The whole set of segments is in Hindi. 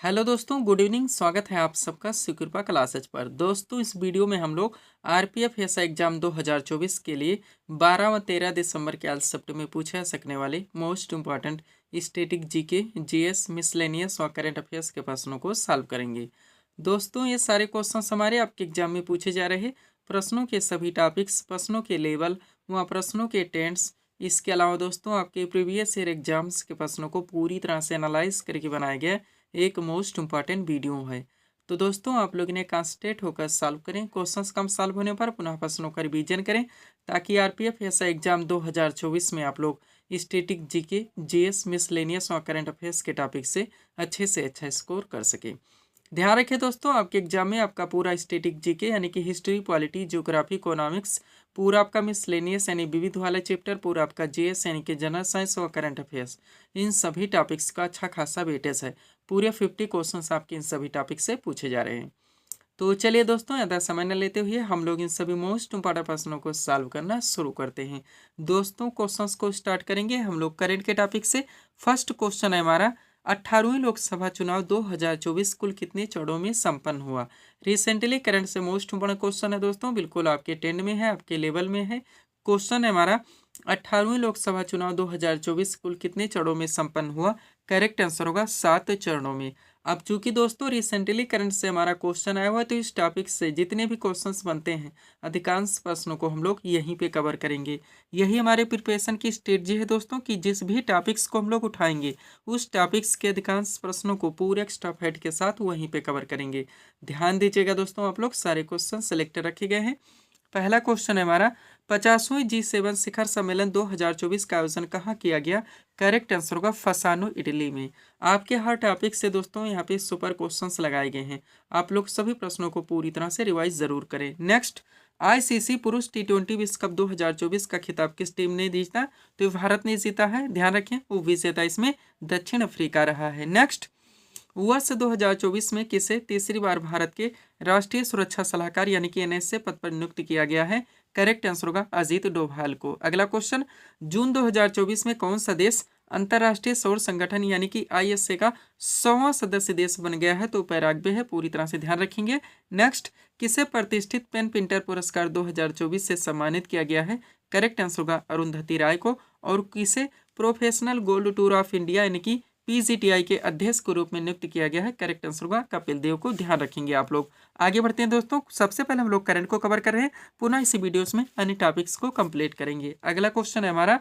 हेलो दोस्तों, गुड इवनिंग। स्वागत है आप सबका सुकृपा क्लासेज पर। दोस्तों, इस वीडियो में हम लोग आरपीएफ एसआई एग्जाम 2024 के लिए 12 व 13 दिसंबर के आज शिफ्ट में पूछे जा सकने वाले most important static GK, GS, miscellaneous व करंट अफेयर्स के प्रश्नों को सॉल्व करेंगे। दोस्तों, ये सारे क्वेश्चन हमारे आपके एग्जाम में पूछे जा रहे हैं। प्रश्नों के सभी टॉपिक्स, प्रश्नों के लेवल व प्रश्नों के टेंस, इसके अलावा दोस्तों आपके प्रीवियस ईयर एग्जाम्स के प्रश्नों को पूरी तरह से एनालाइज करके बनाया गया एक मोस्ट इंपॉर्टेंट वीडियो है। तो दोस्तों, आप लोग इन्हें कंसंट्रेट होकर सॉल्व करें। क्वेश्चंस कम सॉल्व होने पर पुनः प्रश्नों का रिवीजन करें, ताकि आरपीएफ ऐसा एग्जाम 2024 में आप लोग स्टैटिक जीके, जीएस, मिसलेनियस और करंट अफेयर्स के टॉपिक से अच्छा स्कोर कर सके। ध्यान रखें दोस्तों, आपके एग्जाम में आपका पूरा स्टैटिक जीके यानी कि हिस्ट्री, पॉलिटी, ज्योग्राफी, इकोनॉमिक्स, पूरा आपका मिसलेनियस यानी विविध वाला चैप्टर, पूरा आपका जीएस यानी कि जनरल साइंस और करंट अफेयर्स, इन सभी टॉपिक्स का अच्छा खासा वेटेज है। पूरे 50 क्वेश्चंस आपके इन सभी टॉपिक से पूछे जा रहे हैं। तो चलिए दोस्तों, ज़्यादा समय न लेते हुए हम लोग इन सभी मोस्ट इंपॉर्टेंट प्रश्नों को सॉल्व करना शुरू करते हैं। दोस्तों, क्वेश्चंस को स्टार्ट करेंगे हम लोग करंट के टॉपिक से। फर्स्ट क्वेश्चन है हमारा, 18वीं लोकसभा चुनाव 2024 कुल कितने चरणों में संपन्न हुआ। रिसेंटली करंट से मोस्ट इंपॉर्टेंट क्वेश्चन है दोस्तों, बिल्कुल आपके 10 में है, आपके लेवल में है। क्वेश्चन है हमारा, 18वीं लोकसभा चुनाव 2024 कुल कितने चरणों में संपन्न हुआ। करेक्ट आंसर होगा 7 चरणों में। अब चूंकि दोस्तों रिसेंटली करंट से हमारा क्वेश्चन आया हुआ है, तो इस टॉपिक से जितने भी क्वेश्चंस बनते हैं अधिकांश प्रश्नों को हम लोग यहीं पे कवर करेंगे। यही हमारे प्रिपरेशन की स्ट्रेटजी है दोस्तों, कि जिस भी टॉपिक्स को हम लोग उठाएंगे उस टॉपिक्स के अधिकांश प्रश्नों को पूरे एक्स्ट्रा फैक्ट के साथ वहीं पे कवर करेंगे। ध्यान दीजिएगा दोस्तों, आप लोग सारे क्वेश्चन सेलेक्ट रखे गए हैं। पहला क्वेश्चन है हमारा, 50वें G7 शिखर सम्मेलन 2024 का आयोजन कहाँ किया गया। करेक्ट आंसर होगा फसानो, इटली में। आपके हर टॉपिक से दोस्तों यहाँ पे सुपर क्वेश्चंस लगाए गए हैं। आप लोग सभी प्रश्नों को पूरी तरह से रिवाइज जरूर करें। नेक्स्ट, आईसीसी पुरुष T20 विश्व कप 2024 का खिताब किस टीम ने जीता। तो भारत ने जीता है। ध्यान रखें, वो विजेता इसमें दक्षिण अफ्रीका रहा है। नेक्स्ट, वर्ष 2024 में किसे तीसरी बार भारत के राष्ट्रीय सुरक्षा सलाहकार यानी कि एनएसए पद पर नियुक्त किया गया है। करेक्ट आंसर होगा अजीत डोभाल को। अगला क्वेश्चन, जून 2024 में कौन सा देश अंतर्राष्ट्रीय सौर संगठन यानी कि आईएसए का 100वां सदस्य देश बन गया है। तो पैराग्वे है, पूरी तरह से ध्यान रखेंगे। नेक्स्ट, किसे प्रतिष्ठित पेन पिंटर पुरस्कार 2024 से सम्मानित किया गया है। करेक्ट आंसर होगा अरुंधति राय को। और किसे professional gold tour of India यानी कि पीजीटीआई के अध्यक्ष के रूप में नियुक्त किया गया है। करेक्ट आंसर होगा कपिल देव को। ध्यान रखेंगे आप लोग। आगे बढ़ते हैं दोस्तों, सबसे पहले हम लोग करंट को कवर कर रहे हैं, पुनः इसी वीडियोस में अन्य टॉपिक्स को कंप्लीट करेंगे। अगला क्वेश्चन है हमारा,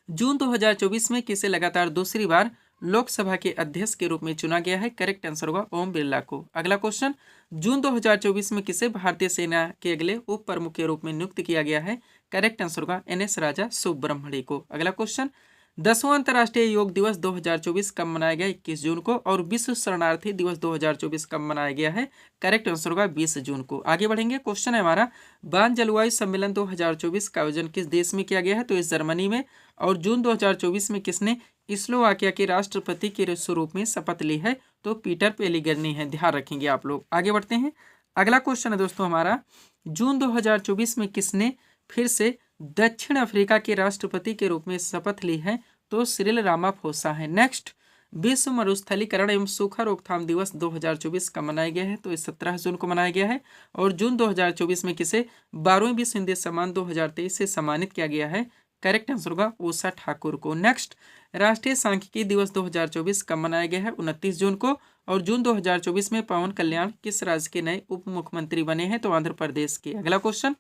जून 2024 में किसे लगातार दूसरी बार लोकसभा के अध्यक्ष के रूप में चुना गया है। करेक्ट आंसर होगा ओम बिरला को। अगला क्वेश्चन, जून 2024 में किसे भारतीय सेना के अगले उप प्रमुख के रूप में नियुक्त किया गया है। करेक्ट आंसर होगा एनएस राजा सुब्रमण्य को। अगला क्वेश्चन, 10वां अंतर्राष्ट्रीय योग दिवस 2024 कब मनाया गया। 21 जून को। और विश्व शरणार्थी दिवस 2024 कब मनाया गया है। करेक्ट आंसर होगा 20 जून को। आगे बढ़ेंगे, क्वेश्चन है हमारा, बान जलवायु सम्मेलन 2024 का आयोजन किस देश में किया गया है। तो इस जर्मनी में। और जून 2024 में किसने स्लोवाकिया के राष्ट्रपति के स्वरूप में शपथ ली है। तो पीटर पेलिग्रिनी है। ध्यान रखेंगे आप लोग। आगे बढ़ते हैं, अगला क्वेश्चन है दोस्तों हमारा, जून 2024 में किसने फिर से दक्षिण अफ्रीका के राष्ट्रपति के रूप में शपथ ली है। तो सिरिल रामाफोसा है। नेक्स्ट, विश्व मरुस्थलीकरण एवं सूखा रोकथाम दिवस 2024 का मनाया गया है। तो इस 17 जून को मनाया गया है। और जून 2024 में किसे 12वें विश्व हिंदी सम्मान 2023 से सम्मानित किया गया है। करेक्ट आंसर होगा उषा ठाकुर को। नेक्स्ट, राष्ट्रीय सांख्यिकी दिवस 2024 कब मनाया गया है। 29 जून को। और जून 2024 में पवन कल्याण किस राज्य के नए उप मुख्यमंत्री बने हैं। तो आंध्र प्रदेश के। अगला क्वेश्चन,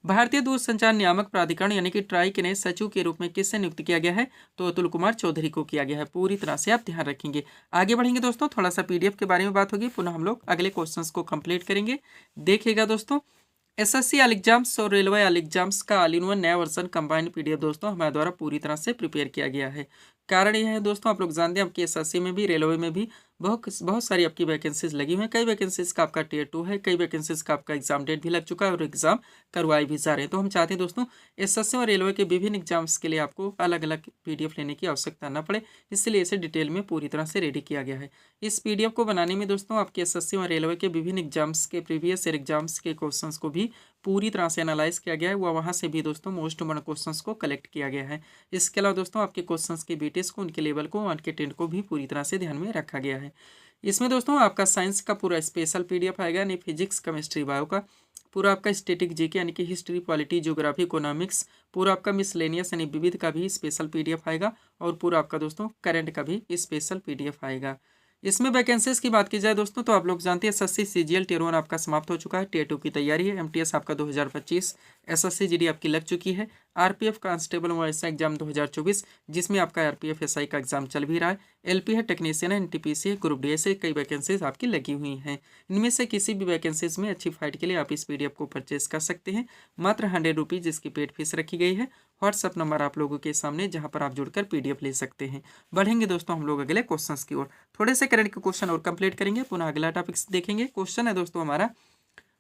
भारतीय दूरसंचार नियामक प्राधिकरण यानी कि ट्राई के नए सचिव के रूप में किससे नियुक्त किया गया है। तो अतुल कुमार चौधरी को किया गया है। पूरी तरह से आप ध्यान रखेंगे। आगे बढ़ेंगे दोस्तों, थोड़ा सा पीडीएफ के बारे में बात होगी, पुनः हम लोग अगले क्वेश्चंस को कंप्लीट करेंगे। देखिएगा दोस्तों, एसएससी ऑल एग्जाम्स और रेलवे ऑल एग्जाम्स का ऑल इन वन नया वर्जन कंबाइंड पीडीएफ दोस्तों हमारे द्वारा पूरी तरह से प्रिपेयर किया गया है। कारण यह है दोस्तों, आप लोग जानते हैं आपकी एसएससी में भी रेलवे में भी बहुत सारी आपकी वैकेंसीज लगी हुई हैं। कई वैकेंसीज का आपका टियर 2 है, कई वैकेंसीज का आपका एग्जाम डेट भी लग चुका है और एग्जाम करवाए भी जा रहे हैं। तो हम चाहते हैं दोस्तों, एसएससी और रेलवे के विभिन्न एग्जाम्स के लिए आपको अलग अलग पीडीएफ लेने की आवश्यकता न पड़े, इसलिए इसे डिटेल में पूरी तरह से रेडी किया गया है। इस पीडीएफ को बनाने में दोस्तों आपके एसएससी और रेलवे के विभिन्न एग्जाम्स के प्रीवियस ईयर एग्जाम्स के क्वेश्चंस को भी पूरी तरह से एनालाइज किया गया है, वहाँ से भी दोस्तों मोस्ट इम्पोर्टेंट क्वेश्चंस को कलेक्ट किया गया है। इसके अलावा दोस्तों आपके क्वेश्चंस के वेटेज को, उनके लेवल को, उनके टेंट को भी पूरी तरह से ध्यान में रखा गया है। इसमें दोस्तों आपका साइंस का पूरा स्पेशल PDF आएगा, यानी फिजिक्स, केमिस्ट्री, बायो का पूरा आपका स्टैटिक जीके यानी कि हिस्ट्री, पॉलिटी, ज्योग्राफी, इकोनॉमिक्स, पूरा आपका मिसलेनियस यानी विविध का भी स्पेशल PDF आएगा, और पूरा आपका दोस्तों करंट का भी स्पेशल PDF आएगा। इसमें वैकेंसीज की बात की जाए दोस्तों तो आप लोग जानते हैं SSC CGL Tier 1 आपका समाप्त हो चुका है, Tier 2 की तैयारी है, MTS आपका 2025, SSC GD आपकी लग चुकी है, RPF कांस्टेबल वैसा एग्जाम 2024 जिसमें आपका RPF SI का एग्जाम चल भी रहा है, LP है, टेक्नीशियन है, NTPC है, ग्रुप डी से कई वैकेंसीज आपकी लगी हुई हैं। इनमें से किसी भी वैकेंसीज में अच्छी फाइट के लिए आप इस PDF को परचेज कर सकते हैं, मात्र 100 रुपीज़ जिसकी पेड फीस रखी गई है। व्हाट्सअप नंबर आप लोगों के सामने जहां पर आप जुड़कर PDF ले सकते हैं। बढ़ेंगे दोस्तों हम लोग अगले क्वेश्चंस की ओर, थोड़े से करंट के क्वेश्चन और कंप्लीट करेंगे, पुनः अगला टॉपिक देखेंगे। क्वेश्चन है दोस्तों हमारा,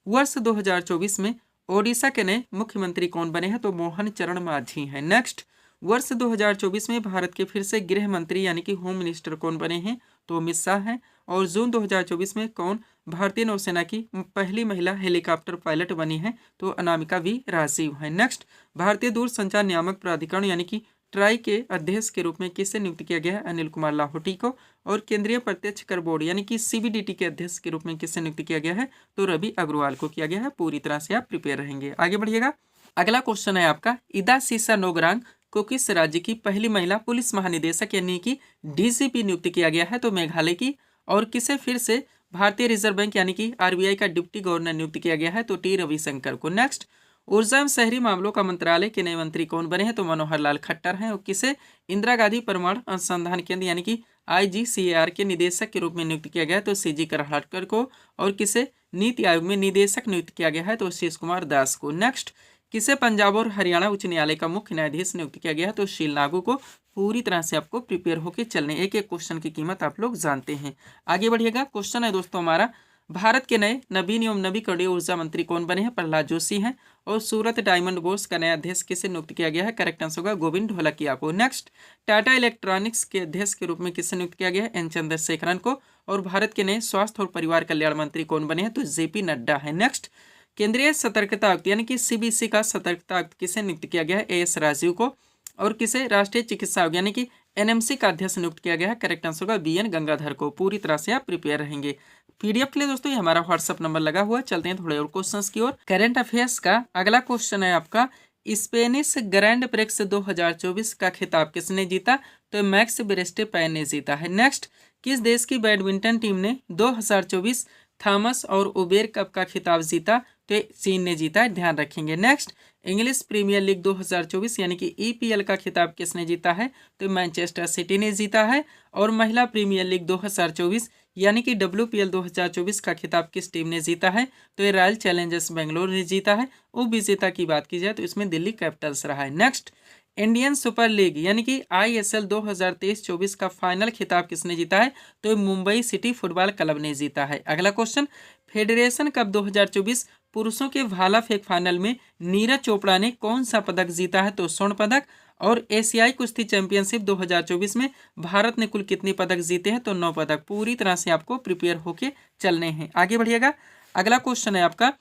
वर्ष 2024 में ओडिशा के नए मुख्यमंत्री कौन बने हैं? तो मोहन चरण मांझी हैं। नेक्स्ट, वर्ष 2024 में भारत के फिर से गृह मंत्री यानी कि होम मिनिस्टर कौन बने हैं? तो अमित शाह हैं। और जून 2024 में कौन भारतीय नौसेना की पहली महिला हेलीकॉप्टर पायलट बनी है? तो अनामिका वी राजीव हैं। नेक्स्ट, भारतीय दूरसंचार नियामक प्राधिकरण यानी कि ट्राई के अध्यक्ष के रूप में किसे नियुक्त किया गया है? अनिल कुमार लाहोटी को। और केंद्रीय प्रत्यक्ष कर बोर्ड यानी कि CBDT के अध्यक्ष के रूप में किसे नियुक्त किया गया है? तो रवि अग्रवाल को किया गया है। पूरी तरह से आप प्रिपेयर रहेंगे, आगे बढ़िएगा। अगला क्वेश्चन है आपका, इदा सीसा नोगरांग को किस राज्य की पहली महिला पुलिस महानिदेशक यानी कि DGP नियुक्त किया गया है? तो मेघालय की। और किसे फिर से भारतीय रिजर्व बैंक यानी कि RBI का डिप्टी गवर्नर नियुक्त किया गया है? तो T रविशंकर को। नेक्स्ट, ऊर्जा एवं शहरी मामलों का मंत्रालय के नए मंत्री कौन बने हैं? तो मनोहर लाल खट्टर हैं। और किसे इंदिरा गांधी परमाणु अनुसंधान केंद्र यानी कि IGCAR के निदेशक के रूप में नियुक्त किया गया है? तो CG कराहटकर को। और किसे नीति आयोग में निदेशक नियुक्त किया गया है? तो शीश कुमार दास को। नेक्स्ट, किसे पंजाब और हरियाणा उच्च न्यायालय का मुख्य न्यायाधीश नियुक्त किया गया है? तो शील नागू को। पूरी तरह से आपको प्रिपेयर होकर चलने, एक एक क्वेश्चन की कीमत आप लोग जानते हैं, आगे बढ़िएगा। क्वेश्चन है दोस्तों हमारा, भारत के नए नवीन एवं नवीकरणीय ऊर्जा मंत्री कौन बने हैं? प्रहलाद जोशी हैं। और सूरत डायमंड बोर्स का नया अध्यक्ष किसे नियुक्त किया गया है? करेक्ट आंसर होगा गोविंद ढोलकिया को। नेक्स्ट, टाटा इलेक्ट्रॉनिक्स के अध्यक्ष के रूप में किसे नियुक्त किया गया है? एन चंद्रशेखरन को। और भारत के नए स्वास्थ्य और परिवार कल्याण मंत्री कौन बने हैं? तो JP नड्डा है। नेक्स्ट, केंद्रीय सतर्कता आयुक्त यानी कि CBC का सतर्कता आयुक्त किसे नियुक्त किया गया है? AS राजीव को। और किसे राष्ट्रीय चिकित्सा आयोग यानी कि NMC का अध्यक्ष नियुक्त किया गया है? करेक्ट आंसर होगा BN गंगाधर को। पूरी तरह से आप प्रिपेयर रहेंगे। PDF के लिए दोस्तों ये हमारा व्हाट्सअप नंबर लगा हुआ है। चलते हैं थोड़े और क्वेश्चंस की ओर। करंट अफेयर्स का अगला क्वेश्चन है आपका, स्पेनिश ग्रैंड प्रिक्स 2024 का खिताब किसने जीता? तो मैक्स वेस्टेपेन ने जीता है। नेक्स्ट, किस देश की बैडमिंटन टीम ने 2024 थॉमस और उबेर कप का खिताब जीता? तो चीन ने जीता है, ध्यान रखेंगे। नेक्स्ट, इंग्लिश प्रीमियर लीग 2024 यानी कि EPL का खिताब किसने जीता है? तो मैनचेस्टर सिटी ने जीता है। और महिला प्रीमियर लीग 2024 यानी कि WPL 2024 का खिताब किस टीम ने जीता है? तो ये रॉयल चैलेंजर्स बेंगलोर ने जीता है। उप विजेता की बात की जाए तो इसमें दिल्ली कैपिटल्स रहा है। नेक्स्ट, इंडियन सुपर लीग यानी कि ISL 2023-24 का फाइनल खिताब किसने जीता है? तो मुंबई सिटी फुटबॉल क्लब ने जीता है। अगला क्वेश्चन, फेडरेशन कप 2024 पुरुषों के भाला फेंक फाइनल में नीरज चोपड़ा ने कौन सा पदक जीता है? तो स्वर्ण पदक। और एशियाई कुश्ती चैंपियनशिप 2024 में भारत ने कुल कितने पदक जीते हैं? तो 9 पदक। पूरी तरह से आपको प्रिपेयर होके चलने हैं, आगे बढ़िएगा। अगला क्वेश्चन है आपका,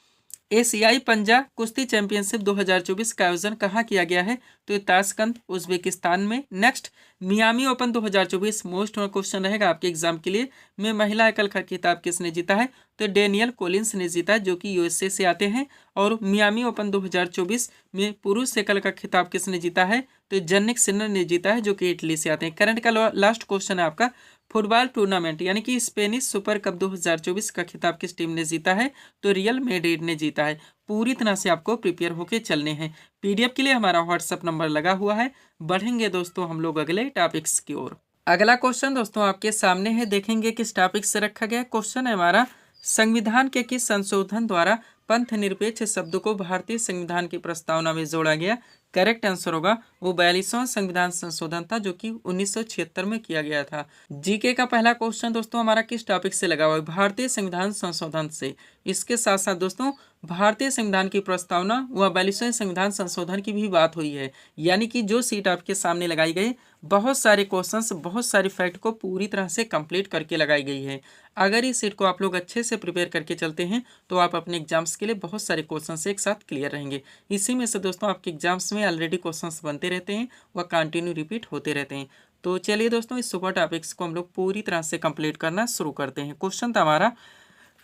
एशियाई पंजा कुश्ती चैंपियनशिप 2024 का आयोजन कहाँ किया गया है? तो ताशकंद उज्बेकिस्तान में। Next, Miami open 2024 most question रहेगा आपके एग्जाम के लिए, में महिला एकल का खिताब किसने जीता है? तो डेनियल कोलिंस ने जीता है, जो कि USA से आते हैं। और मियामी ओपन 2024 में पुरुष एकल का खिताब किसने जीता है? तो जन्निक सिन्नर ने जीता है, जो कि इटली से आते हैं। करंट का लास्ट क्वेश्चन है आपका, फुटबॉल टूर्नामेंट यानी कि स्पेनिश सुपर कप 2024 का खिताब किस टीम ने जीता है? तो रियल मैड्रिड ने जीता है। पूरी तरह से आपको प्रिपेयर होके चलने हैं। PDF के लिए हमारा व्हाट्सअप नंबर लगा हुआ है। बढ़ेंगे दोस्तों हम लोग अगले टॉपिक्स की ओर। अगला क्वेश्चन दोस्तों आपके सामने है, देखेंगे किस टॉपिक से रखा गया। क्वेश्चन है हमारा, संविधान के किस संशोधन द्वारा पंथ निरपेक्ष शब्द को भारतीय संविधान की प्रस्तावना में जोड़ा गया? करेक्ट आंसर होगा वो 42वां संविधान संशोधन था जो कि 1976 में किया गया था। जीके का पहला क्वेश्चन दोस्तों हमारा किस टॉपिक से लगा हुआ है? भारतीय संविधान संशोधन से। इसके साथ साथ दोस्तों भारतीय संविधान की प्रस्तावना व 42वें संविधान संशोधन की भी बात हुई है, यानी कि जो सीट आपके सामने लगाई गई, बहुत सारे क्वेश्चंस, बहुत सारी फैक्ट को पूरी तरह से कंप्लीट करके लगाई गई है। अगर इस सीट को आप लोग अच्छे से प्रिपेयर करके चलते हैं तो आप अपने एग्जाम्स के लिए बहुत सारे क्वेश्चंस एक साथ क्लियर रहेंगे। इसी में से दोस्तों आपके एग्जाम्स में ऑलरेडी क्वेश्चंस बनते रहते हैं व कंटिन्यू रिपीट होते रहते हैं। तो चलिए दोस्तों इस सुपर टॉपिक्स को हम लोग पूरी तरह से कंप्लीट करना शुरू करते हैं। क्वेश्चन था हमारा,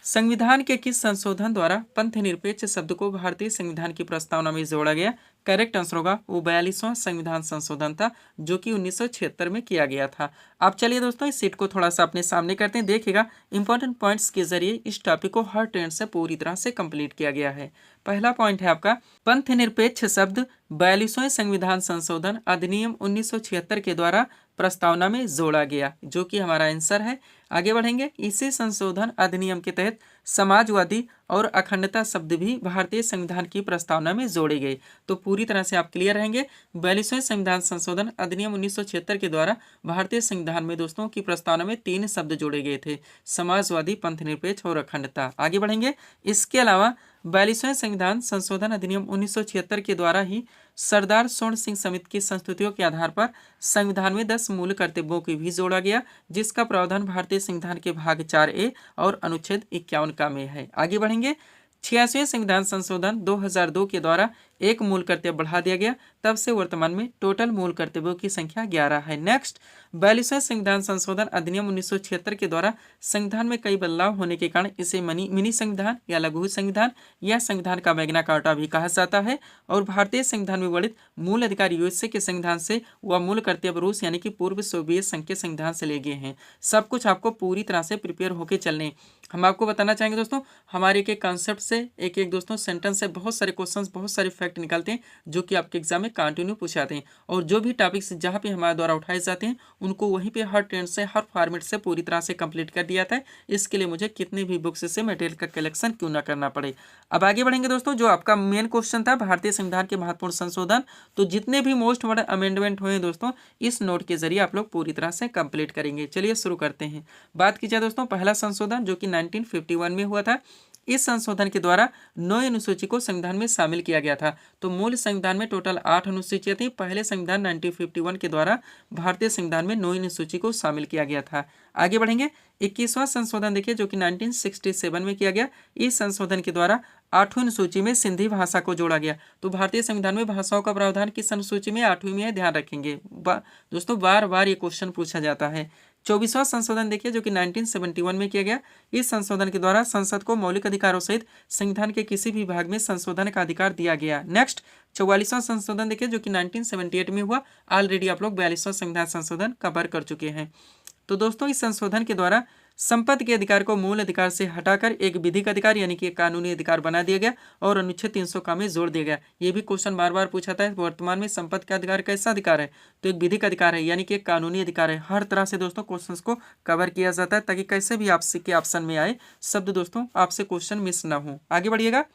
संविधान के किस संशोधन द्वारा पंथ निरपेक्ष शब्द को भारतीय संविधान की प्रस्तावना में जोड़ा गया? करेक्ट आंसर होगा वो 42वां संविधान संशोधन था जो कि 1976 में किया गया था। अब चलिए दोस्तों इस सीट को थोड़ा सा अपने सामने करते हैं। देखिएगा इंपॉर्टेंट पॉइंट्स के जरिए इस टॉपिक को हर ट्रेंड से पूरी तरह से कंप्लीट किया गया है। पहला पॉइंट है आपका, पंथ निरपेक्ष शब्द 42वें संविधान संशोधन अधिनियम 1976 के द्वारा प्रस्तावना में जोड़ा गया, जो कि हमारा आंसर है। आगे बढ़ेंगे, इसी संशोधन अधिनियम के तहत समाजवादी और अखंडता शब्द भी भारतीय संविधान की प्रस्तावना में जोड़े गए। तो पूरी तरह से आप क्लियर रहेंगे। 42वें संविधान संशोधन अधिनियम 1976 के द्वारा भारतीय संविधान में दोस्तों की प्रस्तावना में 3 शब्द जोड़े गए थे, समाजवादी, पंथ निरपेक्ष और अखंडता। आगे बढ़ेंगे, इसके अलावा 42वें संविधान संशोधन अधिनियम 1976 के द्वारा ही सरदार स्वर्ण सिंह समिति की संस्तुतियों के आधार पर संविधान में 10 मूल कर्तव्यों को भी जोड़ा गया, जिसका प्रावधान भारतीय संविधान के भाग 4A और अनुच्छेद 51 का में है। आगे बढ़ेंगे, 86वें संविधान संशोधन 2002 के द्वारा एक मूल कर्तव्य बढ़ा दिया गया, तब से वर्तमान में टोटल मूल कर्तव्यों की संख्या 11 है। नेक्स्ट, 42वें संविधान संशोधन अधिनियम 1976 के द्वारा संविधान में कई बदलाव होने के कारण इसे मिनी संविधान या लघु संविधान या संविधान का मैग्ना कार्टा भी कहा जाता है। और भारतीय संविधान में वर्णित मूल अधिकार यूएसए के संविधान से व मूल कर्तव्य रूस यानी कि पूर्व सोवियत संघ के संविधान से ले गए हैं। सब कुछ आपको पूरी तरह से प्रिपेयर होकर चलने। हम आपको बताना चाहेंगे दोस्तों, हमारे एक कॉन्सेप्ट से एक दोस्तों सेंटेंस से बहुत सारे क्वेश्चंस, बहुत सारे फैक्ट निकालते हैं जो कि आपके एग्जाम में कंटिन्यू पूछे जाते हैं। और जो भी टॉपिक्स जहाँ पे हमारे द्वारा उठाए जाते हैं उनको वहीं पे हर ट्रेंड से, हर फॉर्मेट से पूरी तरह से कंप्लीट कर दिया था। इसके लिए मुझे कितने भी बुक्स से मटेरियल का कलेक्शन क्यों ना करना पड़े। अब आगे बढ़ेंगे दोस्तों, जो आपका मेन क्वेश्चन था भारतीय संविधान के महत्वपूर्ण संशोधन, तो जितने भी मोस्ट बड़े अमेंडमेंट हुए दोस्तों इस नोट के जरिए आप लोग पूरी तरह से कंप्लीट करेंगे। चलिए शुरू करते हैं। बात की जाए दोस्तों पहला संशोधन जो कि 1951 में हुआ था। इस संशोधन के द्वारा 9 अनुसूची को संविधान में शामिल किया गया था। तो मूल संविधान में टोटल 8 अनुसूचियां थी। पहले संविधान 1951 के द्वारा भारतीय संविधान में 9 अनुसूची को शामिल किया गया था। आगे बढ़ेंगे, 21वां संशोधन देखिए जो कि 1967 में किया गया। इस संशोधन के द्वारा 8वीं अनुसूची में सिंधी भाषा को जोड़ा गया। तो भारतीय संविधान में भाषाओं का प्रावधान किस अनुसूची में? 8वीं में है, ध्यान रखेंगे दोस्तों, बार बार ये क्वेश्चन पूछा जाता है। 24वां संशोधन देखिए जो कि 1971 में किया गया। इस संशोधन के द्वारा संसद को मौलिक अधिकारों सहित संविधान के किसी भी भाग में संशोधन का अधिकार दिया गया। नेक्स्ट, 44वां संशोधन देखिए जो कि 1978 में हुआ। ऑलरेडी आप लोग 42वां संविधान संशोधन कवर कर चुके हैं। तो दोस्तों इस संशोधन के द्वारा संपत्ति के अधिकार को मूल अधिकार से हटाकर एक विधिक अधिकार यानी कि एक कानूनी अधिकार बना दिया गया और अनुच्छेद 300 का में जोड़ दिया गया। ये भी क्वेश्चन बार बार पूछा था, वर्तमान में संपत्ति का अधिकार कैसा अधिकार है? तो एक विधिक अधिकार है यानी कि एक कानूनी अधिकार है। हर तरह से दोस्तों क्वेश्चंस को कवर किया जाता है ताकि कैसे भी आपसे के ऑप्शन में आए शब्द दोस्तों आपसे क्वेश्चन मिस ना हो। आगे बढ़िएगा,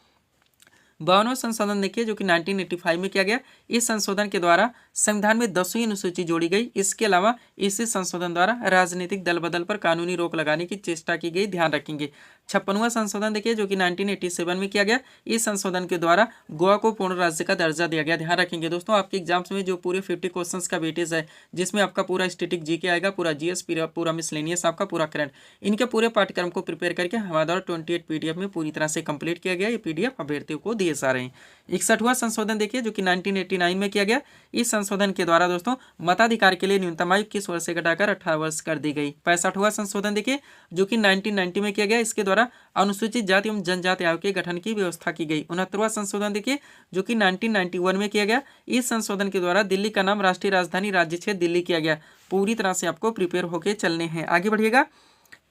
52वां संशोधन देखिए जो कि 1985 में किया गया। इस संशोधन के द्वारा संविधान में 10वीं अनुसूची जोड़ी गई। इसके अलावा इसी संशोधन द्वारा राजनीतिक दल बदल पर कानूनी रोक लगाने की चेष्टा की गई, ध्यान रखेंगे। 56वां संशोधन देखिए जो कि 1987 में किया गया। इस संशोधन के द्वारा गोवा को पूर्ण राज्य का दर्जा दिया गया। ध्यान रखेंगे दोस्तों, आपके एग्जाम्स में जो पूरे 50 क्वेश्चंस का वेटेज है, जिसमें आपका पूरा स्टैटिक जीके आएगा, पूरा जीएस, पूरा मिसलेनियस, आपका पूरा करंट, इनके पूरे पाठ्यक्रम को प्रिपेयर करके हमारे द्वारा 28 पीडीएफ में पूरी तरह से कंप्लीट किया गया। ये पीडीएफ अभ्यर्थियों को दिए जा रहे हैं। 61वां संशोधन देखिए जो कि 1989 में किया गया। इस संशोधन के द्वारा दोस्तों मताधिकार के लिए न्यूनतम आयु 21 वर्ष से घटाकर 18 वर्ष कर दी गई। 65वां संशोधन देखिए जो कि 1990 में किया गया। इसके द्वारा अनुसूचित जाति एवं जनजाति आयोग के गठन की व्यवस्था की गई। 69वां संशोधन देखिए जो कि 1991 में किया गया। इस संशोधन के द्वारा दिल्ली का नाम राष्ट्रीय राजधानी राज्य क्षेत्र दिल्ली किया गया। पूरी तरह से आपको प्रिपेयर होकर चलने हैं। आगे बढ़िएगा,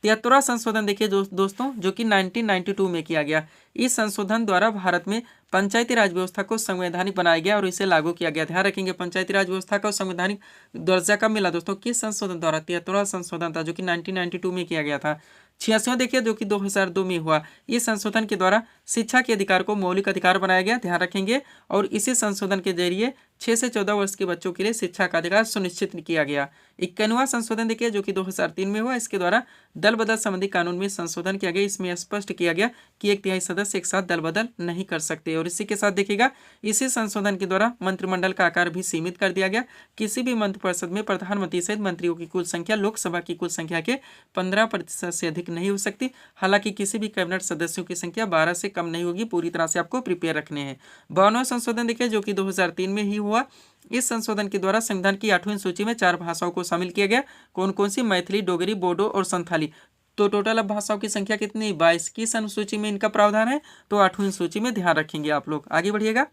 73वां संशोधन देखिए दोस्तों जो कि 1992 में किया गया। इस संशोधन द्वारा भारत में पंचायती राज व्यवस्था को संवैधानिक बनाया गया और इसे लागू किया गया। ध्यान रखेंगे, पंचायती राज व्यवस्था को संवैधानिक दर्जा कब मिला दोस्तों? किस संशोधन द्वारा? 73वां संशोधन था जो कि 1992 में किया गया था। 86वां देखिए जो कि 2002 में हुआ। इस संशोधन के द्वारा शिक्षा के अधिकार को मौलिक अधिकार बनाया गया, ध्यान रखेंगे, और इसी संशोधन के जरिए 6 से 14 वर्ष के बच्चों के लिए शिक्षा का अधिकार सुनिश्चित किया गया। 51वां संशोधन देखिए जो कि 2003 में हुआ। इसके द्वारा दल बदल संबंधी कानून में संशोधन किया गया। इसमें स्पष्ट किया गया कि 1/3 सदस्य एक साथ दल बदल नहीं कर सकते। और इसी के साथ देखिएगा, इसी संशोधन के द्वारा मंत्रिमंडल का आकार भी सीमित कर दिया गया। किसी भी मंत्रिपरिषद में प्रधानमंत्री सहित मंत्रियों की कुल संख्या लोकसभा की कुल संख्या के 15% से अधिक नहीं हो सकती। हालांकि किसी भी कैबिनेट सदस्यों की संख्या 12 से कम नहीं होगी। पूरी तरह से आपको प्रिपेयर रखने हैं। 52वां संशोधन देखिए जो कि 2003 में ही हुआ। इस संशोधन के द्वारा संविधान की 8वीं सूची में 4 भाषाओं को शामिल किया गया। कौन कौन सी? मैथिली, डोगरी, बोडो और संथाली। तो टोटल अब भाषाओं की संख्या कितनी? 22। किस अनुसूची में इनका प्रावधान है? तो 8वीं सूची में। ध्यान रखेंगे आप लोग। आगे बढ़िएगा।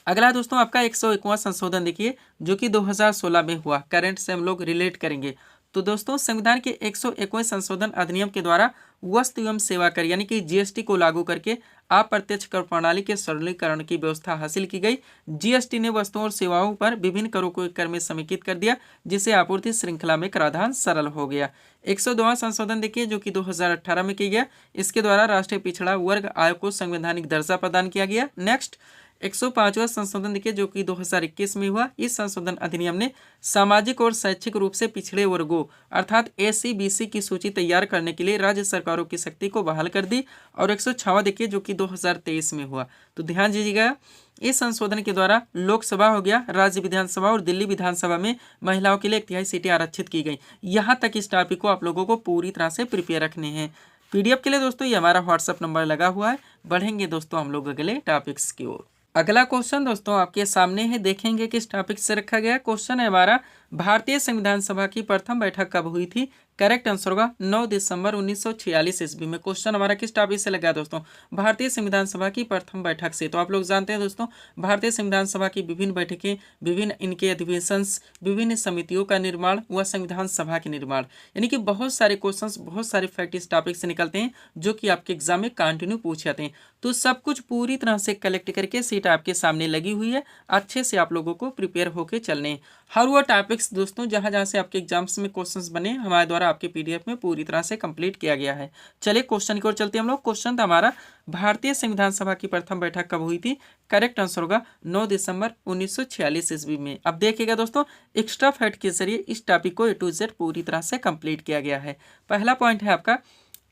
अगला दोस्तों आपका 101वां संशोधन देखिए जो कि 2016 में हुआ। करंट से हम लोग रिलेट करेंगे। तो दोस्तों संविधान के 101वें संशोधन अधिनियम के द्वारा वस्तु एवं सेवा कर यानी कि जीएसटी को लागू करके अप्रत्यक्ष कर प्रणाली के सरलीकरण की व्यवस्था हासिल की गई। जीएसटी ने वस्तुओं और सेवाओं पर विभिन्न करों को एक कर में समेकित कर दिया, जिससे आपूर्ति श्रृंखला में कराधान सरल हो गया। 102वां संशोधन देखिए जो कि 2018 में किया गया। इसके द्वारा राष्ट्रीय पिछड़ा वर्ग आयोग को संवैधानिक दर्जा प्रदान किया गया। नेक्स्ट 105वां संशोधन देखिए जो कि 2021 में हुआ। इस संशोधन अधिनियम ने सामाजिक और शैक्षिक रूप से पिछड़े वर्गों अर्थात एससी बीसी की सूची तैयार करने के लिए राज्य सरकारों की शक्ति को बहाल कर दी। और 106वां देखिए जो कि 2023 में हुआ। तो ध्यान दीजिएगा, इस संशोधन के द्वारा लोकसभा हो गया, राज्य विधानसभा और दिल्ली विधानसभा में महिलाओं के लिए 1/3 सीटें आरक्षित की गई। यहाँ तक इस टॉपिक को आप लोगों को पूरी तरह से प्रिपेयर रखने हैं। पीडीएफ के लिए दोस्तों ये हमारा व्हाट्सएप नंबर लगा हुआ है। बढ़ेंगे दोस्तों हम लोग अगले टॉपिक्स की ओर। अगला क्वेश्चन दोस्तों आपके सामने है, देखेंगे किस टॉपिक से रखा गया। क्वेश्चन है हमारा, भारतीय संविधान सभा की प्रथम बैठक कब हुई थी? करेक्ट आंसर होगा 9 दिसंबर 1946 ईस्वी में। क्वेश्चन हमारा किस टॉपिक से लगा दोस्तों? भारतीय संविधान सभा की प्रथम बैठक से। तो आप लोग जानते हैं दोस्तों, भारतीय संविधान सभा की विभिन्न बैठकें, विभिन्न इनके अधिवेशन, विभिन्न समितियों का निर्माण व संविधान सभा के निर्माण, यानी कि बहुत सारे क्वेश्चंस, बहुत सारे फैक्ट इस टॉपिक से निकलते हैं जो कि आपके एग्जाम में कंटिन्यू पूछे जाते हैं। तो सब कुछ पूरी तरह से कलेक्ट करके सीट आपके सामने लगी हुई है। अच्छे से आप लोगों को प्रिपेयर होकर चलने हैं। हर वो टॉपिक्स दोस्तों जहां जहां से आपके एग्जाम्स में क्वेश्चंस बने हमारे द्वारा आपके पीडीएफ में पूरी तरह से कंप्लीट किया गया है। चलिए क्वेश्चन की ओर चलते हैं हम लोग। क्वेश्चन था हमारा, भारतीय संविधान सभा की प्रथम बैठक कब हुई थी? करेक्ट आंसर होगा 9 दिसंबर 1946 ईस्वी में। अब देखिएगा दोस्तों, एक्स्ट्रा फैक्ट के जरिए इस टॉपिक को A to Z पूरी तरह से कंप्लीट किया गया है। पहला पॉइंट है आपका,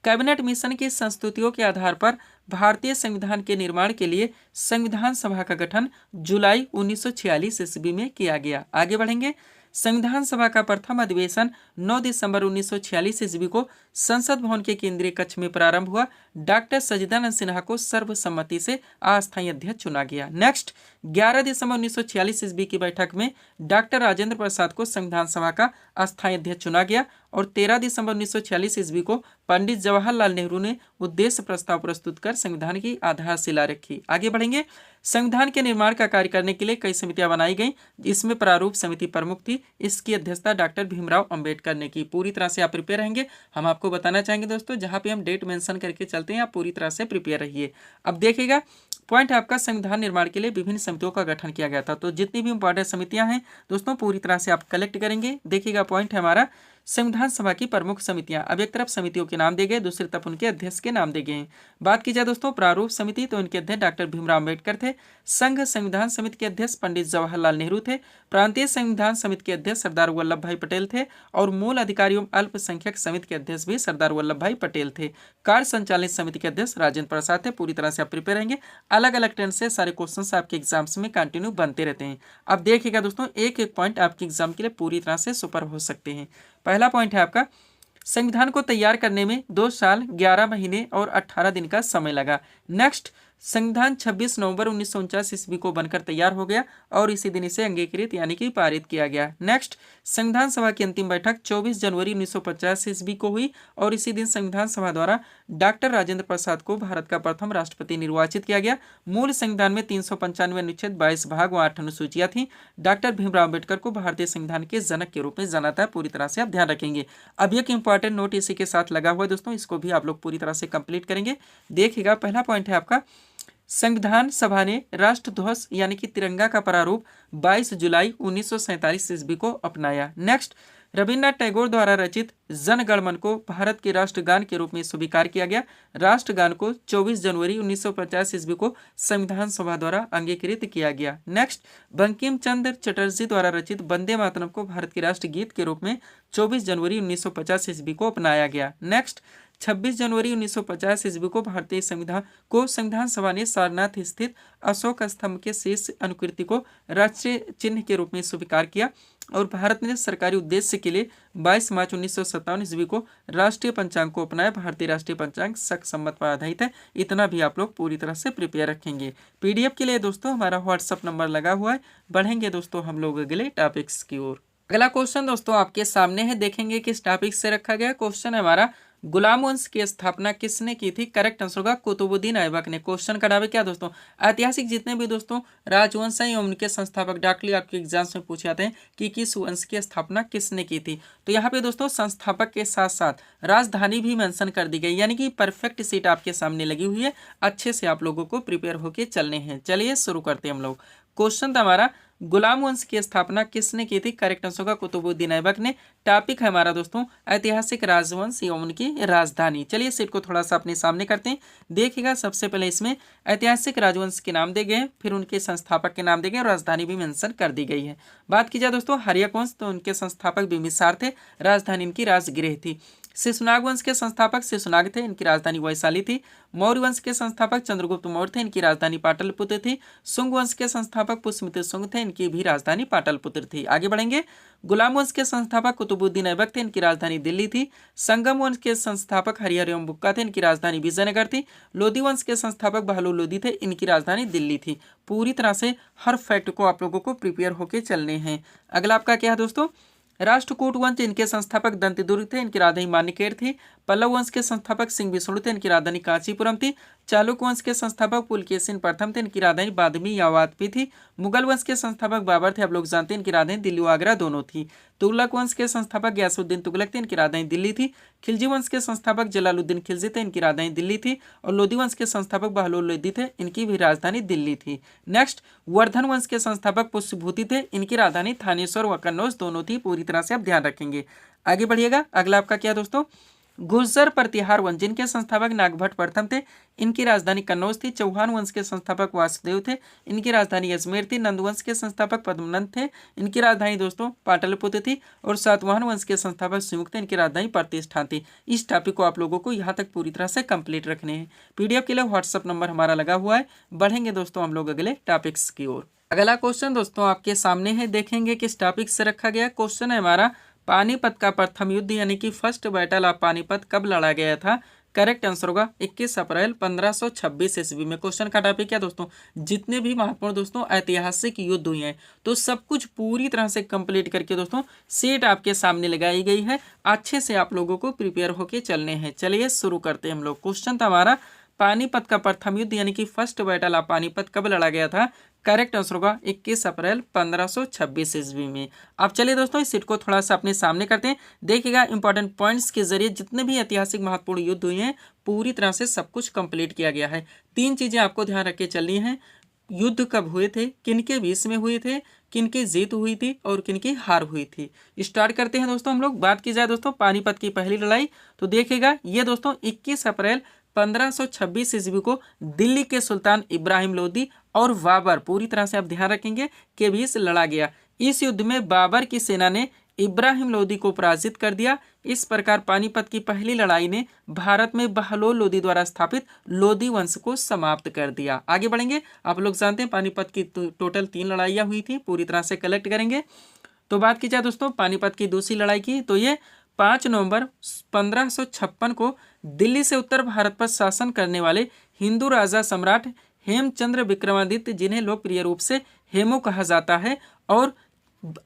कैबिनेट मिशन की संस्तुतियों के आधार पर भारतीय संविधान के निर्माण के लिए संविधान सभा का गठन जुलाई 1946 ईस्वी में किया गया। आगे बढ़ेंगे। संविधान सभा का प्रथम अधिवेशन 9 दिसंबर 1946 ईस्वी को संसद भवन के केंद्रीय कक्ष में प्रारंभ हुआ। डॉक्टर सच्चिदानंद सिन्हा को सर्वसम्मति से अस्थायी अध्यक्ष चुना गया। नेक्स्ट 11 दिसंबर 1946 ईस्वी की बैठक में डॉक्टर राजेंद्र प्रसाद को संविधान सभा का अस्थायी अध्यक्ष चुना गया। और 13 दिसंबर 1946 ईस्वी को पंडित जवाहरलाल नेहरू ने उद्देश्य प्रस्ताव प्रस्तुत कर संविधान की आधारशिला रखी। आगे बढ़ेंगे। संविधान के निर्माण का कार्य करने के लिए कई समितियां बनाई गई। इसमें प्रारूप समिति प्रमुख थी। इसकी अध्यक्षता डॉक्टर भीमराव अंबेडकर ने की। पूरी तरह से आप प्रिपेयर रहेंगे। हम आपको बताना चाहेंगे दोस्तों, जहां पे हम डेट मेंशन करके चलते हैं आप पूरी तरह से प्रिपेयर रहिए। अब देखिएगा, पॉइंट आपका, संविधान निर्माण के लिए विभिन्न समितियों का गठन किया गया था। तो जितनी भी इंपॉर्टेंट समितियां हैं दोस्तों पूरी तरह से आप कलेक्ट करेंगे। देखिएगा, पॉइंट है हमारा, संविधान सभा की प्रमुख समितियां। अब एक तरफ समितियों के नाम दिए गए, दूसरी तरफ उनके अध्यक्ष के नाम दिए गए हैं। बात की जाए दोस्तों प्रारूप समिति, तो इनके अध्यक्ष डॉक्टर भीमराव अंबेडकर थे। संघ संविधान समिति के अध्यक्ष पंडित जवाहरलाल नेहरू थे। प्रांतीय संविधान समिति के अध्यक्ष सरदार वल्लभ भाई पटेल थे। और मूल अधिकारियों एवं अल्पसंख्यक समिति के अध्यक्ष भी सरदार वल्लभ भाई पटेल थे। कार्य संचालित समिति के अध्यक्ष राजेंद्र प्रसाद थे। पूरी तरह से आप प्रिपेयर रहेंगे। अलग अलग टेंस से सारे क्वेश्चन आपके एग्जाम्स में कंटिन्यू बनते रहते हैं। अब देखिएगा दोस्तों, एक एक पॉइंट आपके एग्जाम के लिए पूरी तरह से सुपर हो सकते हैं। पहला पॉइंट है आपका, संविधान को तैयार करने में 2 साल 11 महीने और 18 दिन का समय लगा। नेक्स्ट, संविधान 26 नवंबर 1949 ईस्वी को बनकर तैयार हो गया और इसी दिन इसे अंगीकृत यानी कि पारित किया गया। नेक्स्ट, संविधान सभा की अंतिम बैठक 24 जनवरी 1950 ईस्वी को हुई और इसी दिन संविधान सभा द्वारा डॉक्टर राजेंद्र प्रसाद को भारत का प्रथम राष्ट्रपति निर्वाचित किया गया। मूल संविधान में 395 अनुच्छेद 22 भाग व 8 अनुसूचियां थी। डॉक्टर भीमराव अम्बेडकर को भारतीय संविधान के जनक के रूप में जाना था। पूरी तरह से आप ध्यान रखेंगे। अब एक इंपॉर्टेंट नोट इसी के साथ लगा हुआ है दोस्तों, इसको भी आप लोग पूरी तरह से कंप्लीट करेंगे। देखिएगा, पहला पॉइंट है आपका, संविधान सभा ने राष्ट्रध्वज यानी कि तिरंगा का प्रारूप 22 जुलाई 1947 ईस्वी को अपनाया। नेक्स्ट, रविन्द्रनाथ टैगोर द्वारा रचित जन गण मन को भारत के राष्ट्रगान के रूप में स्वीकार किया गया। राष्ट्रगान को 24 जनवरी 1950 ईस्वी को संविधान सभा द्वारा अंगीकृत किया गया। नेक्स्ट, बंकिम चंद्र चटर्जी द्वारा रचित वंदे मातरम को भारत के राष्ट्रगीत के रूप में 24 जनवरी 1950 ईस्वी को अपनाया गया। नेक्स्ट, 26 जनवरी 1950 ईस्वी को भारतीय संविधान सभा ने सारनाथ स्थित अशोक स्तंभ के शेष अनुकृति को राष्ट्रीय चिन्ह के रूप में स्वीकार किया और भारत ने सरकारी उद्देश्य के लिए 22 मार्च 1957 ईस्वी को राष्ट्रीय पंचांग को अपनाया। भारतीय राष्ट्रीय पंचांग शक संवत पर आधारित है। इतना भी आप लोग पूरी तरह से प्रिपेयर रखेंगे। पीडीएफ के लिए दोस्तों हमारा व्हाट्सअप नंबर लगा हुआ है। बढ़ेंगे दोस्तों हम लोग अगले टॉपिक्स की ओर। अगला क्वेश्चन दोस्तों आपके सामने है, देखेंगे किस टॉपिक से रखा गया। क्वेश्चन है हमारा, गुलाम वंश की स्थापना किसने की थी? करेक्ट आंसर होगा कुतुबुद्दीन ऐबक ने। क्वेश्चन का नाम है क्या दोस्तों, ऐतिहासिक जितने भी दोस्तों राजवंश हैं उनके संस्थापक डायरेक्टली आपके एग्जाम्स में पूछे जाते हैं कि किस वंश की स्थापना किसने की थी। तो यहाँ पे दोस्तों संस्थापक के साथ साथ राजधानी भी मेंशन कर दी गई, यानी कि परफेक्ट सीट आपके सामने लगी हुई है। अच्छे से आप लोगों को प्रिपेयर होके चलने हैं। चलिए शुरू करते हैं हम लोग। क्वेश्चन था हमारा, गुलाम वंश की स्थापना किसने की थी? करेक्ट आंसर होगा कुतुबुद्दीन ऐबक ने। टॉपिक है हमारा दोस्तों ऐतिहासिक राजवंश एवं उनकी राजधानी। चलिए सीट को थोड़ा सा अपने सामने करते हैं। देखिएगा, सबसे पहले इसमें ऐतिहासिक राजवंश के नाम दिए गए हैं, फिर उनके संस्थापक के नाम दिए गए और राजधानी भी मेंशन कर दी गई है। बात की जाए दोस्तों हर्यक वंश, तो उनके संस्थापक बिंबिसार थे, राजधानी इनकी राजगृह थी। शिशुनाग वंश के संस्थापक शिशुनाग थे, इनकी राजधानी वैशाली थी। मौर्य वंश के संस्थापक चंद्रगुप्त मौर्य थे, इनकी राजधानी पाटलिपुत्र थी। शुंग वंश के संस्थापक पुष्यमित्र शुंग थे, इनकी भी राजधानी पाटलिपुत्र थी। आगे बढ़ेंगे। गुलाम वंश के संस्थापक कुतुबुद्दीन ऐबक थे, इनकी राजधानी दिल्ली थी। संगम वंश के संस्थापक हरिहर एवं बुक्का थे, इनकी राजधानी विजयनगर थी। लोधी वंश के संस्थापक बहलोल लोधी थे, इनकी राजधानी दिल्ली थी। पूरी तरह से हर फैक्ट को आप लोगों को प्रिपेयर होकर चलने हैं। अगला आपका क्या है दोस्तों, राष्ट्रकूट वंश, इनके संस्थापक दंतिदुर्ग थे, इनकी राजधानी मान्यकेर थी। पल्लव वंश के संस्थापक सिंह विष्णु थे, इनकी राजधानी कांचीपुरम थी। चालुक्य वंश के संस्थापक पुलकेशिन प्रथम थे, इनकी राजधानी बादामी या वातपी थी। मुगल वंश के संस्थापक बाबर थे, आप लोग जानते हैं, इनकी राजधानी दिल्ली व आगरा दोनों थी। तुगलक वंश के संस्थापक गयासुद्दीन तुगलक थे, इनकी राजधानी दिल्ली थी। खिलजी वंश के संस्थापक जलालुद्दीन खिलजी थे, इनकी राजधानी दिल्ली थी। और लोधी वंश के संस्थापक बहलोल लोधी थे, इनकी भी राजधानी दिल्ली थी। नेक्स्ट, वर्धन वंश के संस्थापक पुष्यभूति थे, इनकी राजधानी थानेश्वर व कन्नौज दोनों थी। पूरी तरह से आप ध्यान रखेंगे। आगे बढ़िएगा। अगला आपका क्या दोस्तों, गुर्जर प्रतिहार वंश, जिनके संस्थापक नागभट्ट प्रथम थे, इनकी राजधानी कन्नौज थी। चौहान वंश के संस्थापक वासुदेव थे, इनकी राजधानी अजमेर थी। नंदवंश के संस्थापक पद्मनंद थे, इनकी राजधानी दोस्तों पाटलिपुत्र थी। और सातवाहन वंश के संस्थापक सुमुख थे, इनकी राजधानी प्रतिष्ठान थी। इस टॉपिक को आप लोगों को यहाँ तक पूरी तरह से कंप्लीट रखने हैं। पीडीएफ के लिए व्हाट्सअप नंबर हमारा लगा हुआ है। बढ़ेंगे दोस्तों हम लोग अगले टॉपिक्स की ओर। अगला क्वेश्चन दोस्तों आपके सामने है, देखेंगे किस टॉपिक से रखा गया। क्वेश्चन है हमारा, पानीपत का प्रथम युद्ध यानी कि फर्स्ट बैटल ऑफ पानीपत कब लड़ा गया था? करेक्ट आंसर होगा 21 अप्रैल 1526 ईस्वी में। क्वेश्चन का टॉपिक क्या दोस्तों, जितने भी महत्वपूर्ण दोस्तों ऐतिहासिक युद्ध हुए हैं तो सब कुछ पूरी तरह से कंप्लीट करके दोस्तों सेट आपके सामने लगाई गई है। अच्छे से आप लोगों को प्रिपेयर होके चलने हैं। चलिए शुरू करते हैं हम लोग। क्वेश्चन था हमारा, पानीपत का प्रथम युद्ध यानी कि फर्स्ट बैटल ऑफ पानीपत कब लड़ा गया था? करेक्ट आंसर होगा 21 अप्रैल 1526 ईस्वी में। अब चलिए दोस्तों इस सीट को थोड़ा सा अपने सामने करते हैं। देखिएगा इंपॉर्टेंट पॉइंट्स के जरिए जितने भी ऐतिहासिक महत्वपूर्ण युद्ध हुए हैं पूरी तरह से सब कुछ कंप्लीट किया गया है। 3 चीजें आपको ध्यान रख के चलनी है। युद्ध कब हुए थे, किनके बीच में हुए थे, किनकी जीत हुई थी और किनकी हार हुई थी। स्टार्ट करते हैं दोस्तों हम लोग। बात की जाए दोस्तों पानीपत की पहली लड़ाई, तो देखिएगा ये दोस्तों 21 अप्रैल 1526 ईस्वी को दिल्ली के सुल्तान इब्राहिम लोदी और बाबर, पूरी तरह से आप ध्यान रखेंगे, के बीच लड़ा गया। इस युद्ध में बाबर की सेना ने इब्राहिम लोदी को पराजित कर दिया। इस प्रकार पानीपत की पहली लड़ाई ने भारत में बहलोल लोदी द्वारा स्थापित लोदी वंश को समाप्त कर दिया। आगे बढ़ेंगे। आप लोग जानते हैं पानीपत की टोटल 3 लड़ाइयाँ हुई थी, पूरी तरह से कलेक्ट करेंगे। तो बात की जाए दोस्तों पानीपत की दूसरी लड़ाई की, तो ये 5 नवंबर 1556 को दिल्ली से उत्तर भारत पर शासन करने वाले हिंदू राजा सम्राट हेमचंद्र विक्रमादित्य, जिन्हें लोकप्रिय रूप से हेमू कहा जाता है, और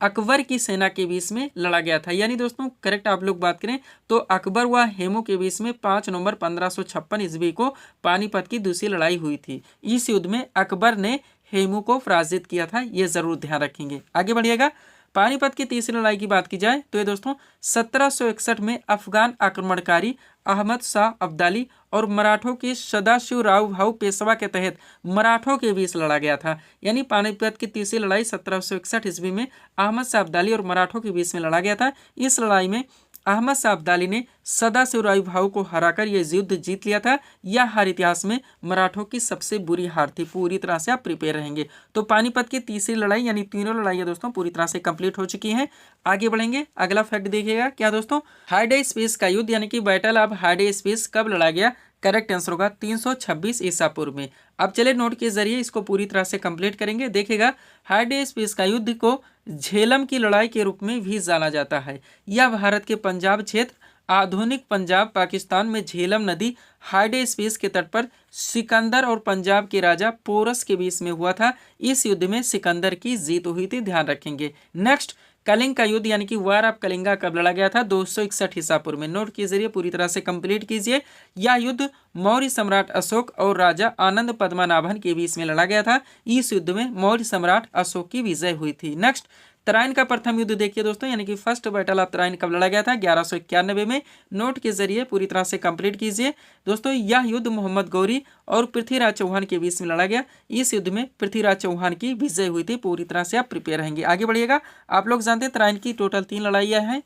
अकबर की सेना के बीच में लड़ा गया था। यानी दोस्तों करेक्ट आप लोग बात करें तो अकबर व हेमू के बीच में 5 नवंबर 1556 ईस्वी को पानीपत की दूसरी लड़ाई हुई थी। इस युद्ध में अकबर ने हेमू को पराजित किया था, ये जरूर ध्यान रखेंगे। आगे बढ़िएगा। पानीपत की तीसरी लड़ाई की बात की जाए तो ये दोस्तों 1761 में अफगान आक्रमणकारी अहमद शाह अब्दाली और मराठों के सदाशिवराव भाऊ पेशवा के तहत मराठों के बीच लड़ा गया था। यानी पानीपत की तीसरी लड़ाई 1761 ईस्वी में अहमद शाह अब्दाली और मराठों के बीच में लड़ा गया था। इस लड़ाई में अहमद शाह अब्दाली ने सदाशिवराव भाऊ को हराकर यह युद्ध जीत लिया था। यह हार इतिहास में मराठों की सबसे बुरी हार थी। पूरी तरह से आप प्रिपेयर रहेंगे। तो पानीपत की तीसरी लड़ाई यानी तीनों लड़ाइयां दोस्तों पूरी तरह से कंप्लीट हो चुकी हैं। आगे बढ़ेंगे। अगला फैक्ट देखिएगा क्या दोस्तों, हाइडे स्पेस का युद्ध यानी कि बैटल ऑफ हाइडे स्पेस कब लड़ा गया? करेक्ट आंसर होगा 326 ईसा पूर्व में। अब चले नोट के जरिए इसको पूरी तरह से कंप्लीट करेंगे। देखिएगा हाइडे स्पेस का युद्ध को झेलम की लड़ाई के रूप में भी जाना जाता है। यह भारत के पंजाब क्षेत्र आधुनिक पंजाब पाकिस्तान में झेलम नदी हाइडे स्पेस के तट पर सिकंदर और पंजाब के राजा पोरस के बीच में हुआ था। इस युद्ध में सिकंदर की जीत हुई थी, ध्यान रखेंगे। नेक्स्ट, कलिंग का युद्ध यानी कि वार ऑफ कलिंगा कब लड़ा गया था? 261 ईसा पूर्व में। नोट के जरिए पूरी तरह से कंप्लीट कीजिए। यह युद्ध मौर्य सम्राट अशोक और राजा आनंद पद्मनाभन के बीच में लड़ा गया था। इस युद्ध में मौर्य सम्राट अशोक की विजय हुई थी। नेक्स्ट, तराइन का प्रथम युद्ध देखिए दोस्तों, यानी कि फर्स्ट बैटल ऑफ तराइन कब लड़ा गया था? 1191 में। नोट के जरिए पूरी तरह से कंप्लीट कीजिए दोस्तों। यह युद्ध मोहम्मद गौरी और पृथ्वीराज चौहान के बीच में लड़ा गया। इस युद्ध में पृथ्वीराज चौहान की विजय हुई थी। पूरी तरह से आप प्रिपेयर रहेंगे। आगे बढ़िएगा। आप लोग जानते हैं तराइन की टोटल 3 लड़ाइयाँ हैं।